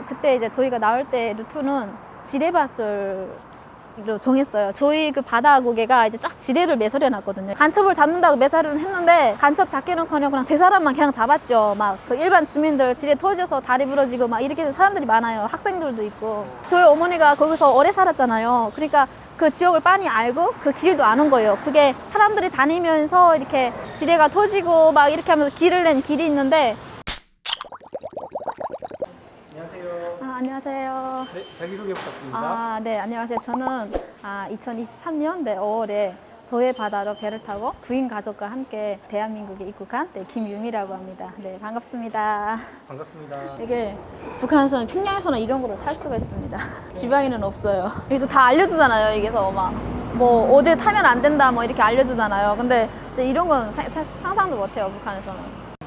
그때 이제 저희가 나올 때 루트는 지뢰밭을 로 정했어요. 저희 그 바다 고개가 이제 쫙 지뢰를 매설해 놨거든요. 간첩을 잡는다고 매설을 했는데 간첩 잡기는커녕 그냥 제 사람만 그냥 잡았죠. 막 그 일반 주민들 지뢰 터져서 다리 부러지고 막 이렇게 사람들이 많아요. 학생들도 있고. 저희 어머니가 거기서 오래 살았잖아요. 그러니까 그 지역을 빤히 알고 그 길도 아는 거예요. 그게 사람들이 다니면서 이렇게 지뢰가 터지고 막 이렇게 하면서 길을 낸 길이 있는데. 안녕하세요. 안녕하세요. 네, 자기소개 부탁드립니다. 네, 안녕하세요. 저는 2023년 5월에 서해 바다로 배를 타고 부인 가족과 함께 대한민국에 입국한 김유미라고 합니다. 네, 반갑습니다. 반갑습니다. 이게 북한에서는 평양에서는 이런 거를 탈 수가 있습니다. 지방에는 없어요. 이게 다 알려주잖아요. 이게서 막 뭐 어디 타면 안 된다 뭐 이렇게 알려주잖아요. 근데 이제 이런 건 상상도 못해요. 북한에서는.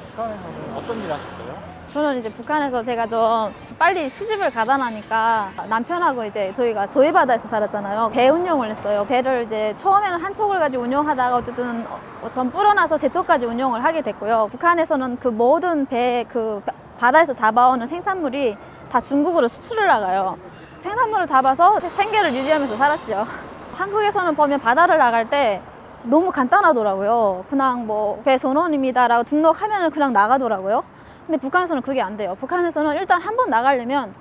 북한에서는 어떤 일 하셨어요? 저는 이제 북한에서 제가 좀 빨리 시집을 가다 나니까 남편하고 이제 저희가 서해 바다에서 살았잖아요. 배 운영을 했어요. 배를 이제 처음에는 한 척을 가지고 운영하다가 어쨌든 전 불어나서 제 척까지 운영을 하게 됐고요. 북한에서는 그 모든 배 그 바다에서 잡아오는 생산물이 다 중국으로 수출을 나가요. 생산물을 잡아서 생계를 유지하면서 살았죠. 한국에서는 보면 바다를 나갈 때 너무 간단하더라고요. 그냥 뭐 배 전원입니다라고 등록하면 그냥 나가더라고요. 근데 북한에서는 그게 안 돼요. 북한에서는 일단 한 번 나가려면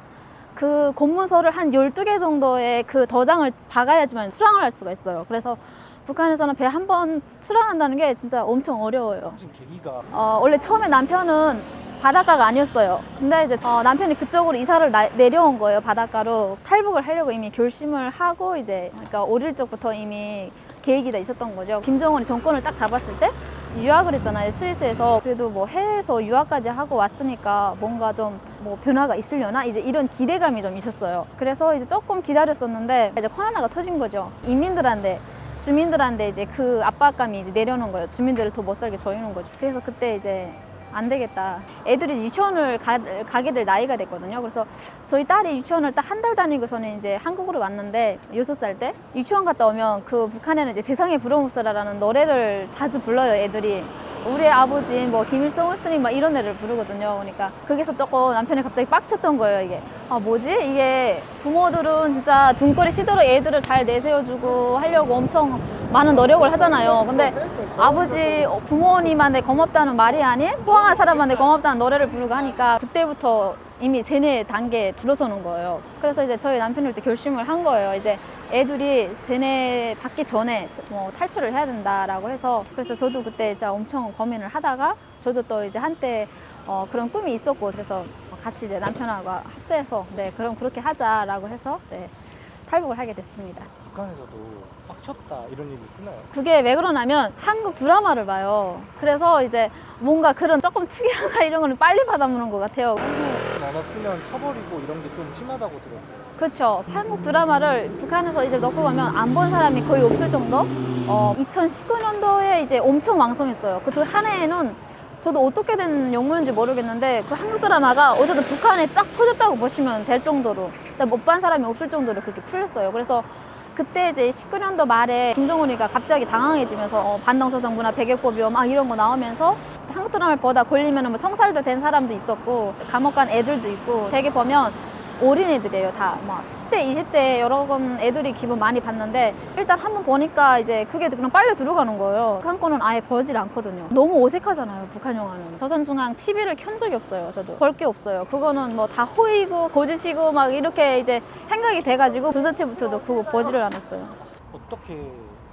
그 공문서를 한 12개 정도의 그 도장을 박아야지만 출항을 할 수가 있어요. 그래서 북한에서는 배 한 번 출항한다는 게 진짜 엄청 어려워요. 무슨 계기가? 원래 처음에 남편은 바닷가가 아니었어요. 근데 이제 남편이 그쪽으로 이사를 내려온 거예요. 바닷가로 탈북을 하려고 이미 결심을 하고 이제 그러니까 어릴 적부터 이미 계획이 다 있었던 거죠. 김정은이 정권을 딱 잡았을 때 유학을 했잖아요. 스위스에서. 그래도 뭐 해외에서 유학까지 하고 왔으니까 뭔가 좀 뭐 변화가 있으려나 이제 이런 기대감이 좀 있었어요. 그래서 이제 조금 기다렸었는데 이제 코로나가 터진 거죠. 주민들한테 이제 그 압박감이 이제 내려오는 거예요. 주민들을 더 못 살게 조이는 거죠. 그래서 그때 이제 안 되겠다. 애들이 유치원을 가게 될 나이가 됐거든요. 그래서 저희 딸이 유치원을 딱 한 달 다니고서는 이제 한국으로 왔는데 6살 때 유치원 갔다 오면 그 북한에는 이제 세상에 부러움 없어라라는 노래를 자주 불러요. 애들이. 우리 아버지 뭐 김일성 스님 막 이런 애를 부르거든요. 그러니까 거기서 조금 남편이 갑자기 빡쳤던 거예요. 이게 뭐지? 이게 부모들은 진짜 등골이 시도록 애들을 잘 내세워주고 하려고 엄청 많은 노력을 하잖아요. 근데 아버지 부모님한테 고맙다는 말이 아닌 포항한 사람한테 고맙다는 노래를 부르고 하니까 그때부터 이미 세뇌 단계에 들어서는 거예요. 그래서 이제 저희 남편이 그때 결심을 한 거예요. 이제 애들이 세뇌 받기 전에 뭐 탈출을 해야 된다라고 해서 그래서 저도 그때 진짜 엄청 고민을 하다가 저도 또 이제 한때 그런 꿈이 있었고 그래서 같이 이제 남편하고 합세해서 네 그럼 그렇게 하자라고 해서 네 탈북을 하게 됐습니다. 북한에서도 빡쳤다 이런 얘기 쓰나요? 그게 왜 그러냐면 한국 드라마를 봐요. 그래서 이제 뭔가 그런 조금 특이한가 이런 거는 빨리 받아보는 것 같아요. 한국 언어 쓰면 쳐버리고 이런 게 좀 심하다고 들었어요. 그렇죠. 한국 드라마를 북한에서 이제 넣고 보면 안 본 사람이 거의 없을 정도. 2019년도에 이제 엄청 왕성했어요. 그 한 해에는 저도 어떻게 된 영문인지 모르겠는데 그 한국 드라마가 어쨌든 북한에 쫙 퍼졌다고 보시면 될 정도로 못 본 사람이 없을 정도로 그렇게 풀렸어요. 그래서 그때 이제 19년도 말에 김정은이가 갑자기 당황해지면서 반동서성 문화 배격법이요 막 이런 거 나오면서 한국 드라마를 보다 걸리면 뭐 청살도 된 사람도 있었고 감옥 간 애들도 있고 되게 보면 어린애들이에요. 다 막 10대, 20대 여러 건 애들이 기분 많이 봤는데 일단 한번 보니까 이제 그게 그냥 빨려 들어가는 거예요. 북한 거는 아예 보질 않거든요. 너무 어색하잖아요. 북한 영화는. 조선중앙 TV를 켠 적이 없어요. 저도 볼 게 없어요. 그거는 뭐 다 호의고 거짓이고 막 이렇게 이제 생각이 돼가지고 조자체부터도 그거 보지를 않았어요. 어떻게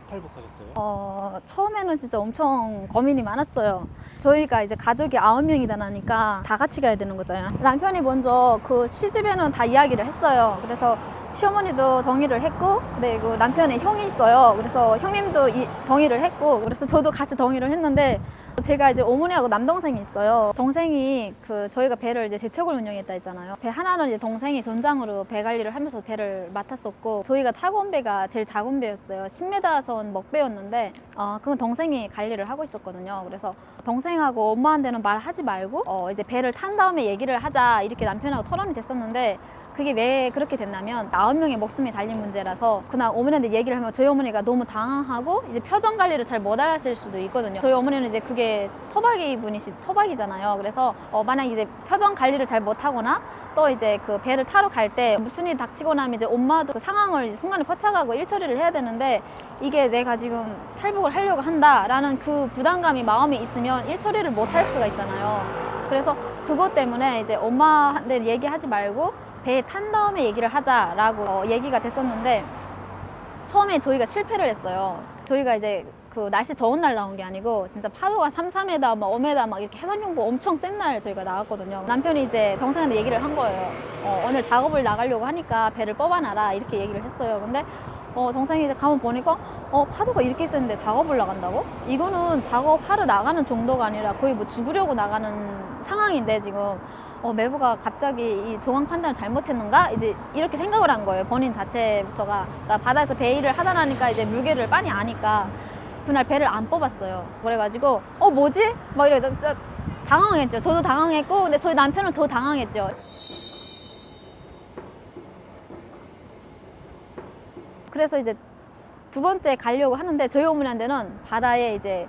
탈북하셨어요? 처음에는 진짜 엄청 고민이 많았어요. 저희가 이제 가족이 9명이다 나니까 다 같이 가야 되는 거잖아요. 남편이 먼저 그 시집에는 다 이야기를 했어요. 그래서 시어머니도 동의를 했고, 그리고 남편의 형이 있어요. 그래서 형님도 동의를 했고, 그래서 저도 같이 동의를 했는데 제가 이제 어머니하고 남동생이 있어요. 동생이 저희가 배를 이제 제척을 운영했다 했잖아요. 배 하나는 이제 동생이 전장으로 배 관리를 하면서 배를 맡았었고, 저희가 타고 온 배가 제일 작은 배였어요. 10m 선 먹배였는데, 그건 동생이 관리를 하고 있었거든요. 그래서 동생하고 엄마한테는 말하지 말고, 이제 배를 탄 다음에 얘기를 하자, 이렇게 남편하고 토론이 됐었는데, 그게 왜 그렇게 됐냐면 9명의 목숨이 달린 문제라서 그날 어머니한테 얘기를 하면 저희 어머니가 너무 당황하고 이제 표정 관리를 잘 못 하실 수도 있거든요. 저희 어머니는 이제 그게 토박이잖아요. 그래서 만약 이제 표정 관리를 잘 못하거나 또 이제 그 배를 타러 갈 때 무슨 일이 닥치고 나면 이제 엄마도 그 상황을 이제 순간에 포착하고 일 처리를 해야 되는데 이게 내가 지금 탈북을 하려고 한다라는 그 부담감이 마음에 있으면 일 처리를 못 할 수가 있잖아요. 그래서 그것 때문에 이제 엄마한테 얘기하지 말고 배에 탄 다음에 얘기를 하자라고 얘기가 됐었는데 처음에 저희가 실패를 했어요. 저희가 이제 그 날씨 좋은 날 나온 게 아니고 진짜 파도가 3, 4m, 막 5m 막 이렇게 해상경보 엄청 센 날 저희가 나왔거든요. 남편이 이제 동생한테 얘기를 한 거예요. 오늘 작업을 나가려고 하니까 배를 뽑아놔라 이렇게 얘기를 했어요. 근데 동생이 이제 가면 보니까 파도가 이렇게 센데 작업을 나간다고? 이거는 작업하러 나가는 정도가 아니라 거의 뭐 죽으려고 나가는 상황인데 지금 매부가 갑자기 이 조항 판단을 잘못했는가? 이제 이렇게 생각을 한 거예요. 본인 자체부터가. 그러니까 바다에서 배 일을 하다 나니까 이제 물개를 빤히 아니까 그날 배를 안 뽑았어요. 그래가지고 뭐지? 막 이래 진짜 당황했죠. 저도 당황했고 근데 저희 남편은 더 당황했죠. 그래서 이제 두 번째 가려고 하는데 저희 어머니한테는 바다에 이제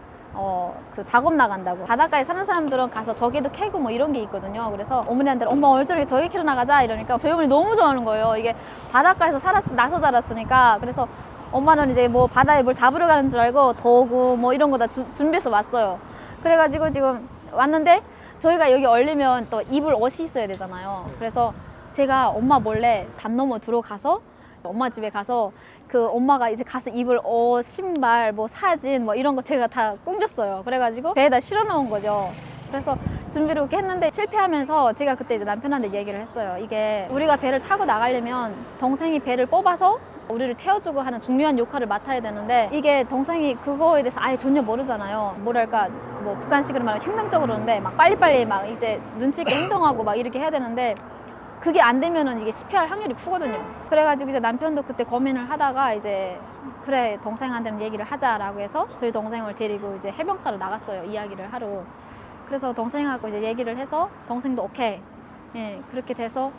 그 작업 나간다고 바닷가에 사는 사람들은 가서 저기도 캐고 뭐 이런 게 있거든요. 그래서 어머니한테는 엄마 오늘 저녁에 저기 캐러 나가자 이러니까 저희 어머니 너무 좋아하는 거예요. 이게 바닷가에서 나서 자랐으니까. 그래서 엄마는 이제 뭐 바다에 뭘 잡으러 가는 줄 알고 도구 뭐 이런 거 다 준비해서 왔어요. 그래가지고 지금 왔는데 저희가 여기 얼리면 또 입을 옷이 있어야 되잖아요. 그래서 제가 엄마 몰래 담 넘어 들어가서 엄마 집에 가서 그 엄마가 이제 가서 입을 옷, 신발, 뭐 사진 뭐 이런 거 제가 다 꽁줬어요. 그래가지고 배에다 실어 놓은 거죠. 그래서 준비를 이렇게 했는데 실패하면서 제가 그때 이제 남편한테 얘기를 했어요. 이게 우리가 배를 타고 나가려면 동생이 배를 뽑아서 우리를 태워주고 하는 중요한 역할을 맡아야 되는데 이게 동생이 그거에 대해서 아예 전혀 모르잖아요. 뭐랄까 뭐 북한식으로 말하면 혁명적으로 그러는데 막 빨리빨리 막 이제 눈치 있게 행동하고 막 이렇게 해야 되는데 그게 안 되면은 이게 실패할 확률이 크거든요. 그래가지고 이제 남편도 그때 고민을 하다가 이제 그래 동생한테는 얘기를 하자라고 해서 저희 동생을 데리고 이제 해변가로 나갔어요. 이야기를 하러. 그래서 동생하고 이제 얘기를 해서 동생도 오케이. 예, 그렇게 돼서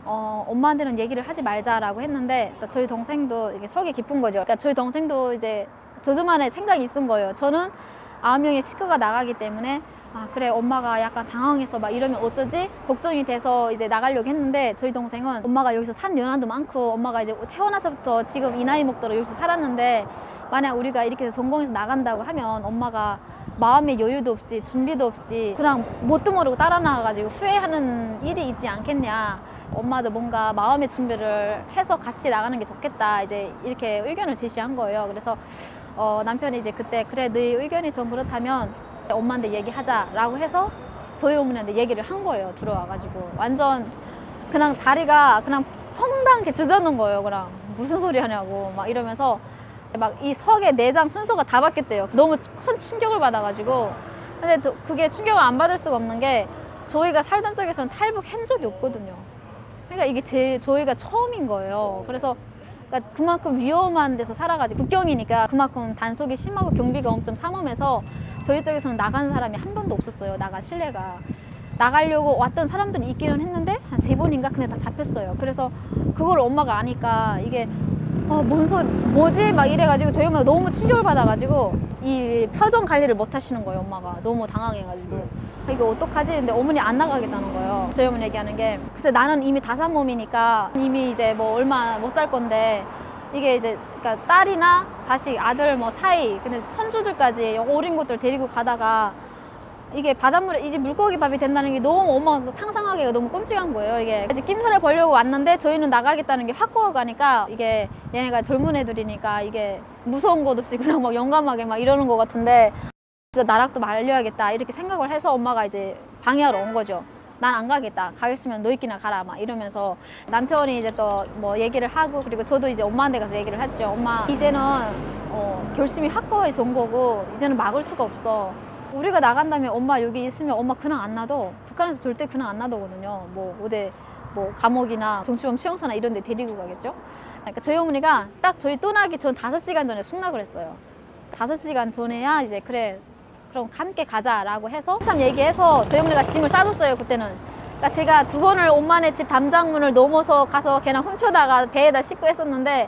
엄마한테는 얘기를 하지 말자라고 했는데 저희 동생도 이게 속이 깊은 거죠. 그러니까 저희 동생도 이제 저만의 생각이 있은 거예요. 저는 9명의 식구가 나가기 때문에 아 그래 엄마가 약간 당황해서 막 이러면 어쩌지? 걱정이 돼서 이제 나가려고 했는데 저희 동생은 엄마가 여기서 산 연한도 많고 엄마가 이제 태어나서부터 지금 이 나이 먹도록 여기서 살았는데 만약 우리가 이렇게 전공해서 나간다고 하면 엄마가 마음의 여유도 없이 준비도 없이 그냥 뭣도 모르고 따라 나가가지고 후회하는 일이 있지 않겠냐. 엄마도 뭔가 마음의 준비를 해서 같이 나가는 게 좋겠다. 이제 이렇게 의견을 제시한 거예요. 그래서 남편이 이제 그때 그래 네 의견이 좀 그렇다면 엄마한테 얘기하자라고 해서 저희 어머니한테 얘기를 한 거예요. 들어와가지고 완전 그냥 다리가 그냥 펑당 이렇게 주저는 거예요. 그냥 무슨 소리 하냐고 막 이러면서 막 이 석의 내장 순서가 다 바뀌었대요. 너무 큰 충격을 받아가지고. 근데 또 그게 충격을 안 받을 수가 없는 게 저희가 살던 쪽에서는 탈북한 적이 없거든요. 그러니까 이게 저희가 처음인 거예요. 그래서 그러니까 그만큼 위험한 데서 살아가지고 국경이니까 그만큼 단속이 심하고 경비가 엄청 삼엄해서 저희 쪽에서는 나간 사람이 한 번도 없었어요. 나갈 신뢰가. 나가려고 왔던 사람들이 있기는 했는데 한 3번인가 근데 다 잡혔어요. 그래서 그걸 엄마가 아니까 이게 뭐지? 막 이래가지고 저희 엄마가 너무 충격을 받아가지고 이 표정 관리를 못 하시는 거예요. 엄마가 너무 당황해가지고 이거 어떡하지? 근데 어머니 안 나가겠다는 거예요. 저희 어머니 얘기하는 게 글쎄 나는 이미 다산 몸이니까 이미 이제 뭐 얼마 못 살 건데 이게 이제 그러니까 딸이나 자식, 아들 뭐 사이 근데 손주들까지 어린 것들 데리고 가다가 이게 바닷물에 이제 물고기 밥이 된다는 게 너무 엄마가 상상하기가 너무 끔찍한 거예요. 이게 이제 낌새를 보려고 왔는데 저희는 나가겠다는 게 확고하고 가니까 이게 얘네가 젊은 애들이니까 이게 무서운 것 없이 그냥 막 용감하게 막 이러는 것 같은데 진짜 나락도 말려야겠다 이렇게 생각을 해서 엄마가 이제 방해하러 온 거죠. 난 안 가겠다. 가겠으면 너희끼나 가라 막 이러면서 남편이 이제 또 뭐 얘기를 하고 그리고 저도 이제 엄마한테 가서 얘기를 했죠. 엄마 이제는 결심이 확고해서 온 거고 이제는 막을 수가 없어. 우리가 나간다면 엄마 여기 있으면 엄마 그냥 안 놔둬. 북한에서 절대 그냥 안 놔두거든요. 뭐 어디 뭐 감옥이나 정치범 수용소나 이런 데 데리고 가겠죠. 그러니까 저희 어머니가 딱 저희 떠나기 전 5시간 전에 숙락을 했어요. 5시간 전에야 이제 그래 그럼 함께 가자라고 해서 한참 얘기해서 저희 어머니가 짐을 싸줬어요. 그때는. 그러니까 제가 2번을 엄마네 집 담장문을 넘어서 가서 걔랑 훔쳐다가 배에다 싣고 했었는데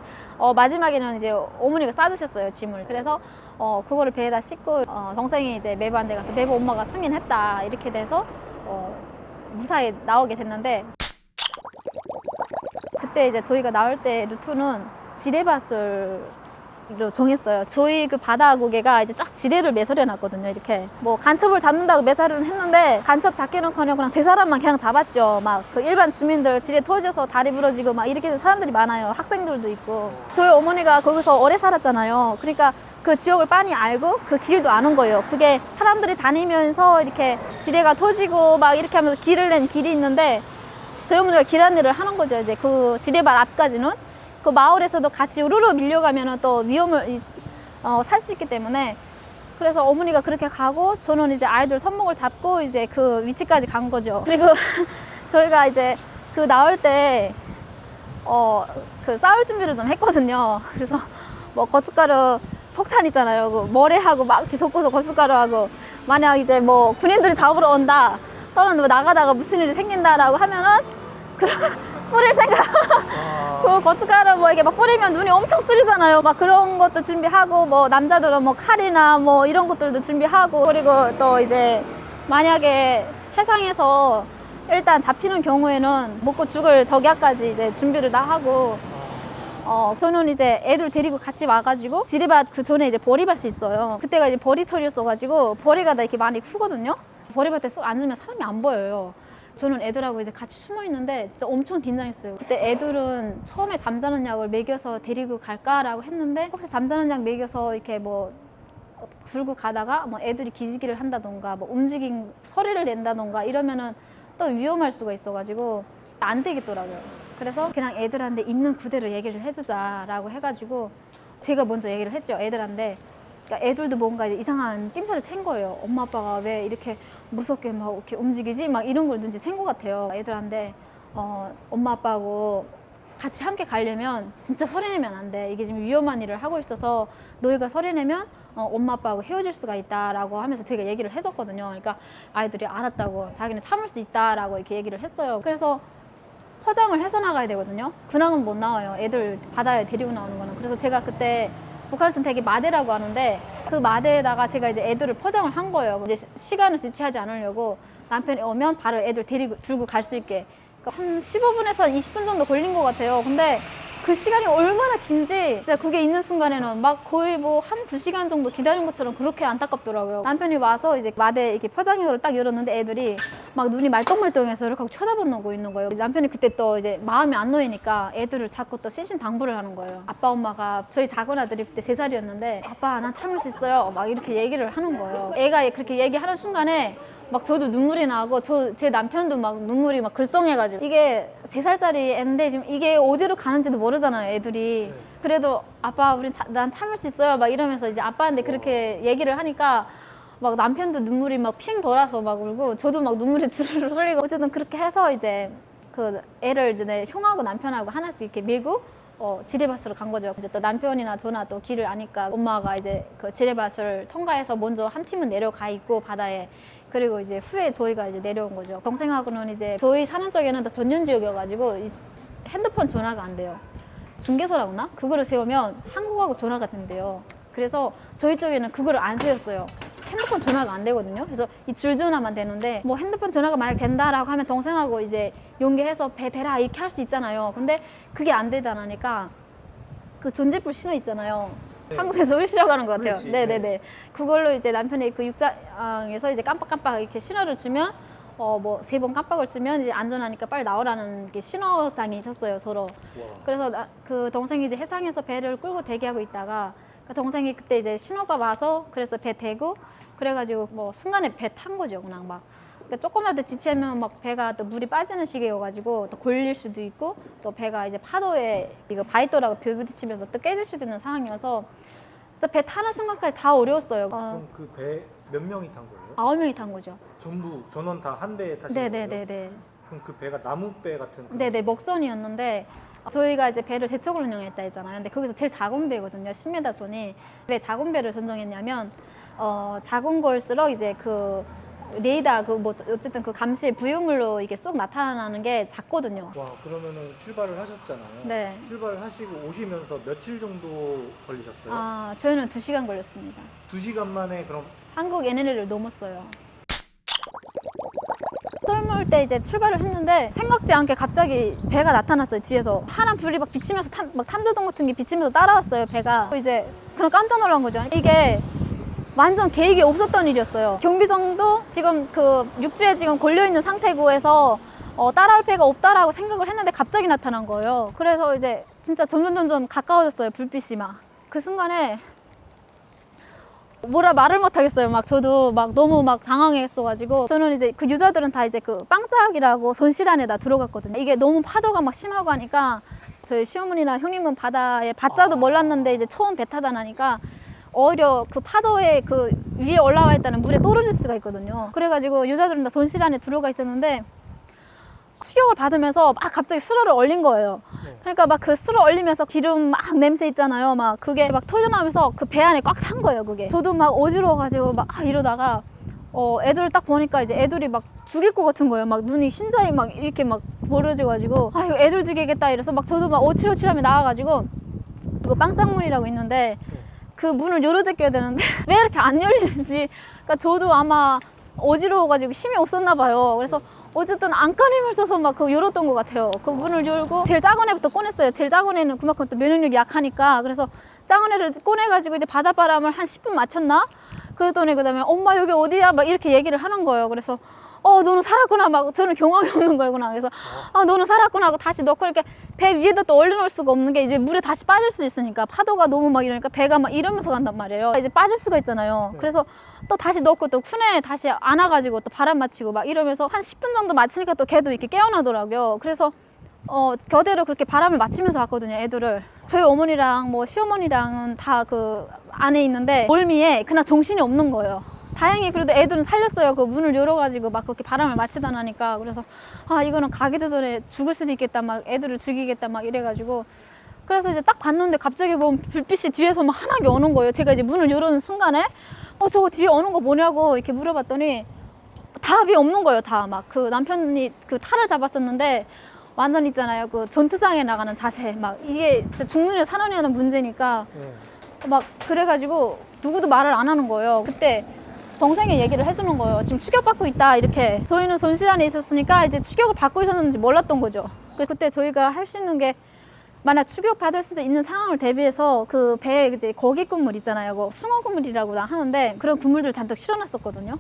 마지막에는 이제 어머니가 싸주셨어요. 짐을. 그래서 그거를 배에다 싣고 동생이 이제 매부한테 가서 매부 엄마가 승인했다 이렇게 돼서 무사히 나오게 됐는데 그때 이제 저희가 나올 때 루트는 지뢰밭으로 정했어요. 저희 그 바다 고개가 이제 쫙 지뢰를 매설해 놨거든요. 이렇게 뭐 간첩을 잡는다고 매설을 했는데 간첩 잡기는커녕 그냥 제 사람만 그냥 잡았죠. 막 그 일반 주민들 지뢰 터져서 다리 부러지고 막 이렇게 되는 사람들이 많아요. 학생들도 있고. 저희 어머니가 거기서 오래 살았잖아요. 그러니까 그 지역을 빤히 알고 그 길도 아는 거예요. 그게 사람들이 다니면서 이렇게 지뢰가 터지고 막 이렇게 하면서 길을 낸 길이 있는데 저희 어머니가 길 안내를 하는 거죠. 이제 그 지뢰밭 앞까지는 그 마을에서도 같이 우르르 밀려가면은 또 위험을 살 수 있기 때문에 그래서 어머니가 그렇게 가고 저는 이제 아이들 손목을 잡고 이제 그 위치까지 간 거죠. 그리고 저희가 이제 그 나올 때 그 싸울 준비를 좀 했거든요. 그래서 뭐 고춧가루 폭탄 있잖아요. 그 모래하고 막 이렇게 섞어서 고춧가루하고 만약 이제 뭐 군인들이 잡으러 온다 또는 뭐 나가다가 무슨 일이 생긴다라고 하면은 그 뿌릴 생각 그 고춧가루 뭐 이게 막 뿌리면 눈이 엄청 쓰리잖아요. 막 그런 것도 준비하고 뭐 남자들은 뭐 칼이나 뭐 이런 것들도 준비하고 그리고 또 이제 만약에 해상에서 일단 잡히는 경우에는 먹고 죽을 덕약까지 이제 준비를 다 하고 저는 이제 애들 데리고 같이 와가지고 지리밭 그 전에 이제 보리밭이 있어요. 그때가 이제 보리철이었어가지고 보리가 다 이렇게 많이 크거든요. 보리밭에 쏙 앉으면 사람이 안 보여요. 저는 애들하고 이제 같이 숨어 있는데 진짜 엄청 긴장했어요. 그때 애들은 처음에 잠자는 약을 먹여서 데리고 갈까라고 했는데 혹시 잠자는 약 먹여서 이렇게 뭐 들고 가다가 뭐 애들이 기지기를 한다던가 뭐 움직인 소리를 낸다던가 이러면은 또 위험할 수가 있어가지고 안 되겠더라고요. 그래서 그냥 애들한테 있는 그대로 얘기를 해주자라고 해가지고 제가 먼저 얘기를 했죠. 애들한테. 그러니까 애들도 뭔가 이상한 낌새를 챈 거예요. 엄마 아빠가 왜 이렇게 무섭게 막 이렇게 움직이지? 막 이런 걸 눈치챈 것 같아요. 애들한테 엄마 아빠하고 같이 함께 가려면 진짜 소리 내면 안 돼. 이게 지금 위험한 일을 하고 있어서 너희가 소리 내면 엄마 아빠하고 헤어질 수가 있다라고 하면서 제가 얘기를 해줬거든요. 그러니까 아이들이 알았다고 자기는 참을 수 있다라고 이렇게 얘기를 했어요. 그래서 포장을 해서 나가야 되거든요. 근황은 못 나와요. 애들 바다에 데리고 나오는 거는. 그래서 제가 그때 북한에서는 되게 마대라고 하는데 그 마대에다가 제가 이제 애들을 포장을 한 거예요. 이제 시간을 지체하지 않으려고 남편이 오면 바로 애들 들고 갈 수 있게. 그러니까 한 15분에서 한 20분 정도 걸린 것 같아요. 근데 그 시간이 얼마나 긴지 진짜 그게 있는 순간에는 막 거의 뭐 한 2시간 정도 기다린 것처럼 그렇게 안타깝더라고요. 남편이 와서 이제 마대 이렇게 포장용으로 딱 열었는데 애들이 막 눈이 말똥말똥해서 이렇게 하고 쳐다보고 있는 거예요. 남편이 그때 또 이제 마음이 안 놓이니까 애들을 자꾸 또 신신당부를 하는 거예요. 아빠 엄마가 저희 작은 아들이 그때 3살이었는데 아빠 난 참을 수 있어요. 막 이렇게 얘기를 하는 거예요. 애가 그렇게 얘기하는 순간에 막 저도 눈물이 나고 제 남편도 막 눈물이 막 글썽해가지고 이게 3살짜리 애인데 지금 이게 어디로 가는지도 모르잖아요 애들이. 그래도 아빠 난 참을 수 있어요 막 이러면서 이제 아빠한테 그렇게 얘기를 하니까 막 남편도 눈물이 막 핑 돌아서 막 울고 저도 막 눈물이 주르르 흘리고 어쨌든 그렇게 해서 이제 그 애를 이제 내 형하고 남편하고 하나씩 이렇게 메고 지뢰밭으로 간 거죠. 이제 또 남편이나 저나 또 길을 아니까 엄마가 이제 그 지뢰밭을 통과해서 먼저 한 팀은 내려가 있고 바다에. 그리고 이제 후에 저희가 이제 내려온 거죠. 동생하고는 이제 저희 사는 쪽에는 또 전전 지역이어가지고 핸드폰 전화가 안 돼요. 중개소라고 하나? 그거를 세우면 한국하고 전화가 된대요. 그래서 저희 쪽에는 그거를 안 세웠어요. 핸드폰 전화가 안 되거든요. 그래서 이 줄 전화만 되는데 뭐 핸드폰 전화가 만약 된다라고 하면 동생하고 이제 용기해서 배 대라 이렇게 할 수 있잖아요. 근데 그게 안 되다니까 그 전지불 신호 있잖아요. 네. 한국에서 을씨라고 하는 것 같아요. 을씨, 네네네. 네. 그걸로 이제 남편이 그 육상에서 이제 깜빡깜빡 이렇게 신호를 주면 뭐 3번 깜빡을 주면 이제 안전하니까 빨리 나오라는 게 신호상이 있었어요 서로. 와. 그래서 그 동생이 이제 해상에서 배를 끌고 대기하고 있다가 그 동생이 그때 이제 신호가 와서 그래서 배 대고 그래가지고 뭐 순간에 배 탄 거죠 그냥 막. 그러니까 조금만 더 지체하면 막 배가 또 물이 빠지는 시기여가지고 또 골릴 수도 있고 또 배가 이제 파도에 이거 바위돌하고 부딪히면서 또 깨질 수도 있는 상황이어서 그래서 배 타는 순간까지 다 어려웠어요. 그럼 그 배 몇 명이 탄 거예요? 9명이 탄 거죠. 전부 전원 다 한 배에 타신 거예요? 네네네네. 그럼 그 배가 나무배 같은 그런 네네 먹선이었는데 저희가 이제 배를 대쪽으로 운영했다 했잖아요. 근데 거기서 제일 작은 배거든요. 10m 선이. 왜 작은 배를 선정했냐면 작은 걸수록 이제 그 레이더 그 뭐 어쨌든 그 감시의 부유물로 이게 쏙 나타나는 게 작거든요. 와, 그러면은 출발을 하셨잖아요. 네. 출발을 하시고 오시면서 며칠 정도 걸리셨어요? 저희는 2시간 걸렸습니다. 2시간 만에 그럼 한국 NLL을 넘었어요. 썰물 때 이제 출발을 했는데 생각지 않게 갑자기 배가 나타났어요. 뒤에서 파란 불이 막 비치면서 막 탐조등 같은 게 비치면서 따라왔어요. 배가. 이제 그런 깜짝 놀란 거죠. 이게 완전 계획이 없었던 일이었어요. 경비정도 지금 그 육지에 지금 걸려있는 상태고 해서 따라올 배가 없다라고 생각을 했는데 갑자기 나타난 거예요. 그래서 이제 진짜 점점 가까워졌어요. 불빛이 막. 그 순간에 뭐라 말을 못 하겠어요. 막 저도 막 너무 막 당황했어가지고 저는 이제 그 유저들은 다 이제 그 빵짝이라고 손실 안에다 들어갔거든요. 이게 너무 파도가 막 심하고 하니까 저희 시어머니나 형님은 바다에 바자도 몰랐는데 이제 처음 배 타다 나니까 오히려 그 파도에 그 위에 올라와 있다는 물에 떨어질 수가 있거든요. 그래가지고 유저들은 다 손실 안에 들어가 있었는데 추격을 받으면서 막 갑자기 수로를 얼린 거예요. 그러니까 막 그 수로 얼리면서 기름 막 냄새 있잖아요. 막 그게 막 터져나오면서 그 배 안에 꽉 찬 거예요. 그게. 저도 막 어지러워가지고 막 이러다가 애들 딱 보니까 이제 애들이 막 죽일 것 같은 거예요. 막 눈이 심장이 막 이렇게 막 벌어져가지고 이거 애들 죽이겠다 이래서 막 저도 막 어치러치하며 나와가지고 이거 빵짝문이라고 있는데 그 문을 열어 제껴야 되는데 왜 이렇게 안 열리는지. 그러니까 저도 아마 어지러워가지고 힘이 없었나 봐요. 그래서 어쨌든 안간힘을 써서 막 그 열었던 것 같아요. 그 문을 열고 제일 작은 애부터 꺼냈어요. 제일 작은 애는 그만큼 또 면역력이 약하니까. 그래서 작은 애를 꺼내가지고 이제 바닷바람을 한 10분 맞췄나? 그랬더니 그다음에 엄마 여기 어디야? 막 이렇게 얘기를 하는 거예요. 그래서 너는 살았구나. 막 저는 경험이 없는 거구나. 그래서 너는 살았구나 하고 다시 넣고 이렇게 배 위에다 또 올려놓을 수가 없는 게 이제 물에 다시 빠질 수 있으니까 파도가 너무 막 이러니까 배가 막 이러면서 간단 말이에요. 이제 빠질 수가 있잖아요. 그래서 또 다시 넣고 또 쿤에 다시 안아가지고 또 바람 맞히고 막 이러면서 한 10분 정도 맞히니까 또 걔도 이렇게 깨어나더라고요. 그래서 교대로 그렇게 바람을 맞히면서 왔거든요, 애들을. 저희 어머니랑 뭐 시어머니랑은 다 그 안에 있는데 멀미에 그냥 정신이 없는 거예요. 다행히 그래도 애들은 살렸어요. 그 문을 열어가지고 막 그렇게 바람을 맞히다 나니까. 그래서 이거는 가기도 전에 죽을 수도 있겠다. 막 애들을 죽이겠다. 막 이래가지고. 그래서 이제 딱 봤는데 갑자기 보면 불빛이 뒤에서 막 환하게 오는 거예요. 제가 이제 문을 열어놓은 순간에 저거 뒤에 오는 거 뭐냐고 이렇게 물어봤더니 답이 없는 거예요. 다 막 그 남편이 그 탈을 잡았었는데 완전 있잖아요. 그 전투장에 나가는 자세. 막 이게 진짜 죽느냐 사느냐는 문제니까 막 그래가지고 누구도 말을 안 하는 거예요. 그때 동생이 얘기를 해주는 거예요. 지금 추격받고 있다 이렇게. 저희는 손실 안에 있었으니까 이제 추격을 받고 있었는지 몰랐던 거죠. 그때 저희가 할 수 있는 게 만약 추격 받을 수도 있는 상황을 대비해서 그 배에 이제 거기 그물 있잖아요. 그 숭어 그물이라고 하는데 그런 그물들 잔뜩 실어놨었거든요.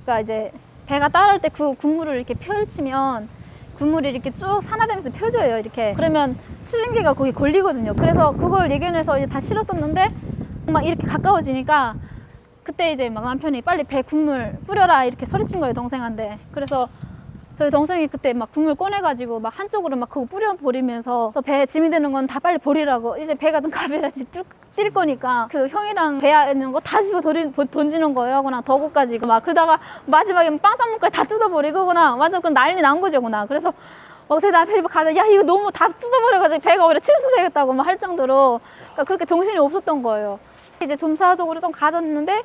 그러니까 이제 배가 따라올 때 그 그물을 이렇게 펼치면 그물이 이렇게 쭉 산화되면서 펴져요. 이렇게. 그러면 추진기가 거기 걸리거든요. 그래서 그걸 예견해서 이제 다 실었었는데 막 이렇게 가까워지니까 그때 이제 막 남편이 빨리 배 국물 뿌려라 이렇게 소리친 거예요, 동생한테. 그래서 저희 동생이 그때 막 국물 꺼내가지고 막 한쪽으로 막 그거 뿌려버리면서 배에 짐이 되는 건 다 빨리 버리라고. 이제 배가 좀 가벼워야지 뛸 거니까 그 형이랑 배 안에 있는 거 다 집어 던지는 거예요. 그냥 덕구까지 막 그러다가 마지막에 빵장문까지 다 뜯어버리고 그냥 완전 그냥 난리 난 거죠. 그냥. 그래서 저희 남편이 가다 야 이거 너무 다 뜯어버려가지고 배가 오히려 침수되겠다고 막 할 정도로 그러니까 그렇게 정신이 없었던 거예요. 이제 점차적으로 좀 가뒀는데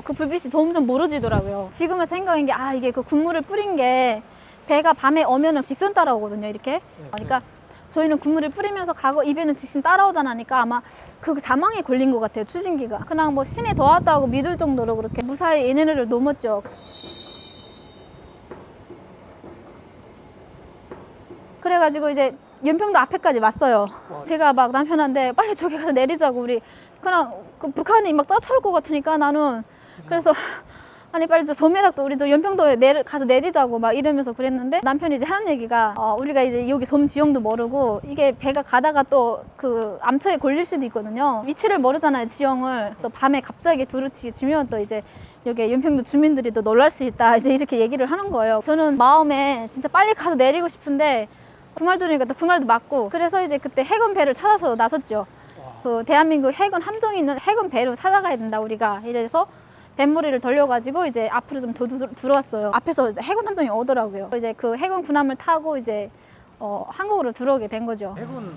그 불빛이 점점 멀어지더라고요. 지금의 생각인 게 이게 그 국물을 뿌린 게 배가 밤에 오면은 직선 따라오거든요. 이렇게. 그러니까 저희는 국물을 뿌리면서 가고 입에는 직선 따라오다 나니까 아마 그 자망에 걸린 것 같아요. 추진기가. 그냥 뭐 신이 도왔다고 믿을 정도로 그렇게 무사히 얘네를 넘었죠. 그래가지고 이제 연평도 앞에까지 왔어요. 제가 막 남편한테 빨리 저기 가서 내리자고 우리 그냥 그 북한이 막 쫓아올 것 같으니까 나는 그래서 아니 빨리 저 섬이락도 우리 저 연평도에 가서 내리자고 막 이러면서 그랬는데 남편이 이제 하는 얘기가 우리가 이제 여기 섬 지형도 모르고 이게 배가 가다가 또 그 암초에 걸릴 수도 있거든요. 위치를 모르잖아요, 지형을. 또 밤에 갑자기 두루치게 치면 또 이제 여기 연평도 주민들이 또 놀랄 수 있다 이제 이렇게 얘기를 하는 거예요. 저는 마음에 진짜 빨리 가서 내리고 싶은데 그 말 들으니까 또 그 말도 맞고 그래서 이제 그때 해군 배를 찾아서 나섰죠. 그 대한민국 해군 함정이 있는 해군 배로 찾아가야 된다 우리가. 이래서 뱃머리를 돌려가지고 이제 앞으로 좀 더 들어왔어요. 앞에서 이제 해군 함정이 오더라고요. 이제 그 해군 군함을 타고 이제 한국으로 들어오게 된 거죠. 해군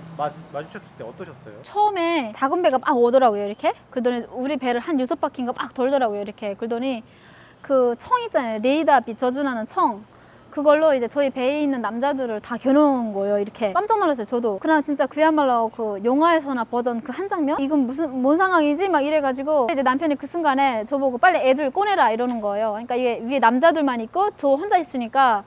마주쳤을 때 어떠셨어요? 처음에 작은 배가 막 오더라고요. 이렇게. 그러더니 우리 배를 한 6바퀴인가 막 돌더라고요. 이렇게. 그러더니 그 청 있잖아요. 레이더 빛 저준하는 청. 그걸로 이제 저희 배에 있는 남자들을 다 겨누은 거예요. 이렇게 깜짝 놀랐어요. 저도 그냥 진짜 그야말로 그 영화에서나 보던 그 한 장면? 이건 뭔 상황이지? 막 이래가지고 이제 남편이 그 순간에 저보고 빨리 애들 꺼내라 이러는 거예요. 그러니까 이게 위에 남자들만 있고 저 혼자 있으니까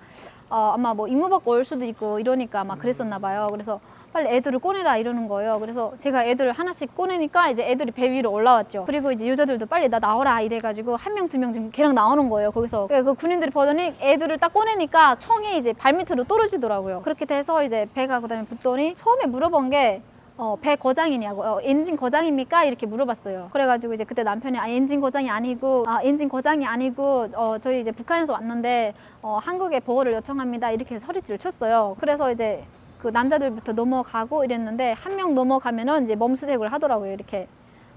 아마 뭐 임무 받고 올 수도 있고 이러니까 아마 그랬었나 봐요. 그래서 빨리 애들을 꺼내라 이러는 거예요. 그래서 제가 애들을 하나씩 꺼내니까 이제 애들이 배 위로 올라왔죠. 그리고 이제 여자들도 빨리 나 나오라 이래가지고 한 명, 두 명 지금 걔랑 나오는 거예요. 거기서 그 군인들이 보더니 애들을 딱 꺼내니까 총이 이제 발밑으로 떨어지더라고요. 그렇게 돼서 이제 배가 그다음에 붙더니 처음에 물어본 게 배 고장이냐고, 엔진 고장입니까? 이렇게 물어봤어요. 그래가지고 이제 그때 남편이 엔진 고장이 아니고, 저희 이제 북한에서 왔는데, 한국에 보호를 요청합니다. 이렇게 소리를 쳤어요. 그래서 이제 그 남자들부터 넘어가고 이랬는데, 한 명 넘어가면은 이제 몸수색을 하더라고요. 이렇게.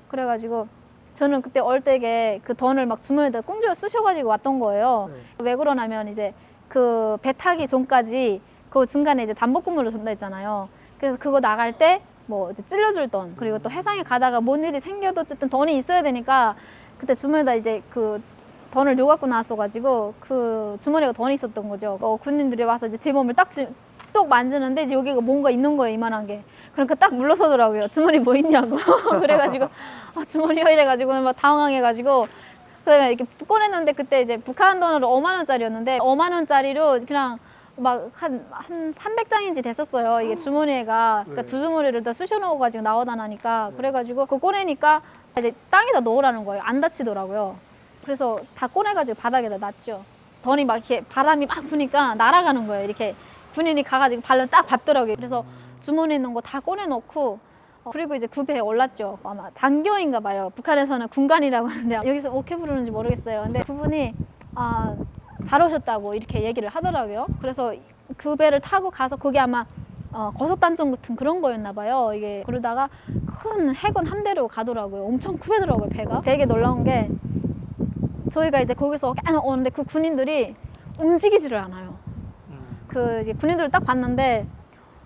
그래가지고 저는 그때 얼때게 그 돈을 막 주머니에다 꿍쥐어 쑤셔가지고 왔던 거예요. 네. 왜 그러냐면 이제 그 배 타기 전까지 그 중간에 이제 잠복근무를 준다 했잖아요. 그래서 그거 나갈 때 뭐 찔러줄 돈, 그리고 또 해상에 가다가 뭔 일이 생겨도 어쨌든 돈이 있어야 되니까 그때 주머니에다 이제 그 돈을 요갖고 나왔어가지고 그 주머니가 돈이 있었던 거죠. 군인들이 와서 이제 제 몸을 똑 만지는데 이제 여기가 뭔가 있는 거예요, 이만한 게. 그러니까 딱 물러서더라고요. 주머니 뭐 있냐고. 그래가지고 주머니요 이래가지고 막 당황해가지고 그다음에 이렇게 꺼냈는데 그때 이제 북한 돈으로 5만 원짜리였는데 5만 원짜리로 그냥 막 한 300장인지 됐었어요. 이게 주머니가. 그러니까 두 주머니를 다 쑤셔 넣어가지고 나오다 나니까. 그래가지고 그거 꺼내니까 이제 땅에다 넣으라는 거예요. 안 다치더라고요. 그래서 다 꺼내가지고 바닥에다 놨죠. 돈이 막 이렇게 바람이 막 부니까 날아가는 거예요. 이렇게 군인이 가가지고 발로 딱 밟더라고요. 그래서 주머니에 있는 거 다 꺼내놓고 그리고 이제 그 배에 올랐죠. 아마 장교인가 봐요. 북한에서는 군관이라고 하는데 여기서 어떻게 부르는지 모르겠어요. 근데 그분이 잘 오셨다고 이렇게 얘기를 하더라고요. 그래서 그 배를 타고 가서 그게 아마 고속단점 같은 그런 거였나 봐요. 이게 그러다가 큰 해군 함대로 가더라고요. 엄청 크더라고요, 배가. 되게 놀라운 게 저희가 이제 거기서 계속 오는데 그 군인들이 움직이지를 않아요. 그 이제 군인들을 딱 봤는데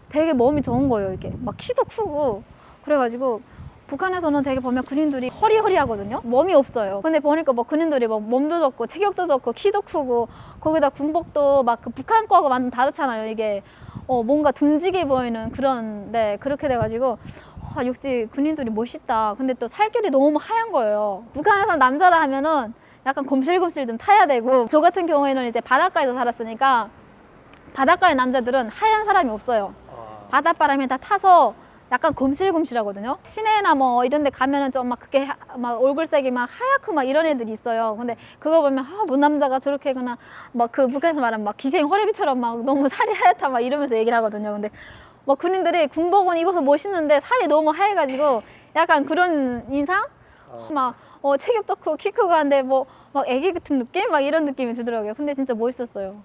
되게 몸이 좋은 거예요. 이렇게 막 키도 크고 그래가지고 북한에서는 되게 보면 군인들이 허리허리하거든요. 몸이 없어요. 근데 보니까 뭐 군인들이 막 몸도 좋고 체격도 좋고 키도 크고 거기다 군복도 막 그 북한 거하고 완전 다르잖아요. 이게 뭔가 듬직해 보이는 그런 그렇게 돼가지고 역시 군인들이 멋있다. 근데 또 살결이 너무 하얀 거예요. 북한에서 남자라 하면은 약간 검실검실 좀 타야 되고 저 같은 경우에는 이제 바닷가에서 살았으니까 바닷가의 남자들은 하얀 사람이 없어요. 바닷바람에 다 타서 약간 검실검실하거든요. 시내나 뭐 이런 데 가면은 좀 막 그게 막 얼굴색이 막 하얗고 막 이런 애들이 있어요. 근데 그거 보면 뭔 남자가 저렇게 그나 막 그 북한에서 말하면 막 기생 호래비처럼 막 너무 살이 하얗다 막 이러면서 얘기를 하거든요. 근데 막 군인들이 군복은 입어서 멋있는데 살이 너무 하얘가지고 약간 그런 인상? 막 체격 좋고 키 크고 한데 뭐 막 애기 같은 느낌? 막 이런 느낌이 들더라고요. 근데 진짜 멋있었어요.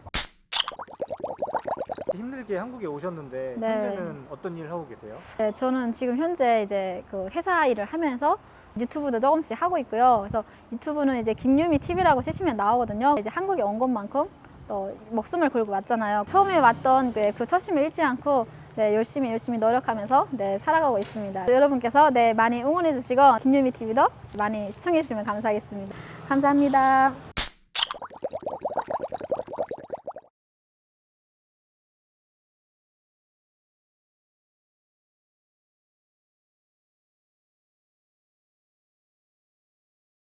힘들게 한국에 오셨는데 네. 현재는 어떤 일을 하고 계세요? 네, 저는 지금 현재 이제 그 회사 일을 하면서 유튜브도 조금씩 하고 있고요. 그래서 유튜브는 이제 김유미 TV라고 치시면 나오거든요. 이제 한국에 온 것만큼 또 목숨을 걸고 왔잖아요. 처음에 왔던 그 초심을 잃지 않고 열심히 노력하면서 살아가고 있습니다. 여러분께서 많이 응원해 주시고 김유미 TV도 많이 시청해 주시면 감사하겠습니다. 감사합니다.